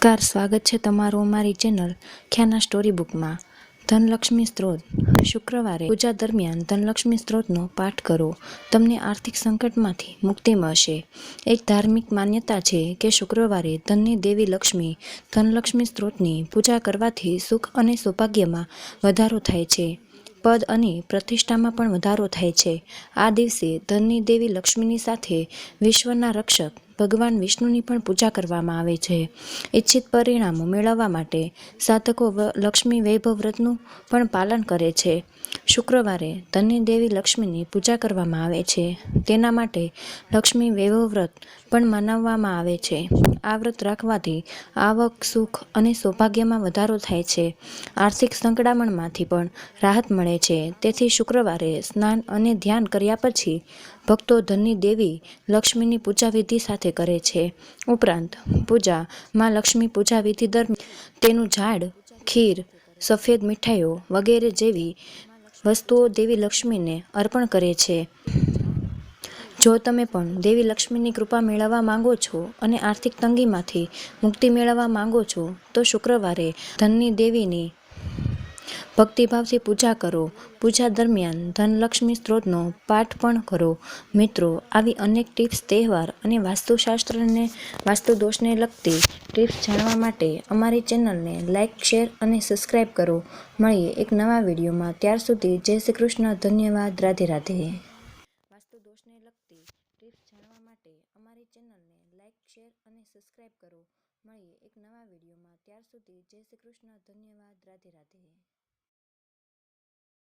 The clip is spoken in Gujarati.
નમસ્કાર, સ્વાગત છે તમારું અમારી ચેનલ ખ્યાના સ્ટોરી બુકમાં। ધનલક્ષ્મી સ્ત્રોત। શુક્રવારે પૂજા દરમિયાન ધનલક્ષ્મી સ્ત્રોતનો પાઠ કરો, તમને આર્થિક સંકટમાંથી મુક્તિ મળશે। એક ધાર્મિક માન્યતા છે કે શુક્રવારે ધનની દેવી લક્ષ્મી ધનલક્ષ્મી સ્ત્રોતની પૂજા કરવાથી સુખ અને સૌભાગ્યમાં વધારો થાય છે, પદ અને પ્રતિષ્ઠામાં પણ વધારો થાય છે। આ દિવસે ધનની દેવી લક્ષ્મીની સાથે વિશ્વના રક્ષક ભગવાન વિષ્ણુની પણ પૂજા કરવામાં આવે છે। ઇચ્છિત પરિણામો મેળવવા માટે સાધકો લક્ષ્મી વૈભવ વ્રતનું પણ પાલન કરે છે। શુક્રવારે ધનની દેવી લક્ષ્મીની પૂજા કરવામાં આવે છે, તેના માટે લક્ષ્મી વૈભવ વ્રત પણ મનાવવામાં આવે છે। આ વ્રત રાખવાથી આવક, સુખ અને સૌભાગ્યમાં વધારો થાય છે, આર્થિક સંકળામણમાંથી પણ રાહત મળે છે। તેથી શુક્રવારે સ્નાન અને ધ્યાન કર્યા પછી ભક્તો ધનની દેવી લક્ષ્મીની પૂજા વિધિ સાથે કરે છે। ઉપરાંત પૂજા માં લક્ષ્મી પૂજા વિધિ દરમિયાન તેનું ઝાડ, ખીર, સફેદ મીઠાઈઓ વગેરે જેવી વસ્તુઓ દેવી લક્ષ્મીને અર્પણ કરે છે। જો તમે પણ દેવી લક્ષ્મીની કૃપા મેળવવા માંગો છો અને આર્થિક તંગીમાંથી મુક્તિ મેળવવા માંગો છો તો શુક્રવારે ધનની દેવીની ભક્તિભાવથી પૂજા કરો। પૂજા દરમિયાન ધનલક્ષ્મી સ્ત્રોતનો પાઠ પણ કરો। મિત્રો, આવી અનેક ટિપ્સ, તહેવાર અને વાસ્તુશાસ્ત્રને વાસ્તુ દોષને લગતી ટિપ્સ જાણવા માટે અમારી ચેનલને લાઇક, શેર અને સબસ્ક્રાઇબ કરો। મળીએ એક નવા વિડીયોમાં, ત્યાર સુધી જય શ્રી કૃષ્ણ, ધન્યવાદ, રાધે રાધે। વાસ્તુ દોષને લગતી ટિપ્સ જાણવા માટે અમારી ચેનલને લાઇક, શેર અને સબસ્ક્રાઇબ કરો। મળીએ એક નવા વિડીયોમાં, ત્યાર સુધી જય શ્રી કૃષ્ણ, ધન્યવાદ, રાધે રાધે।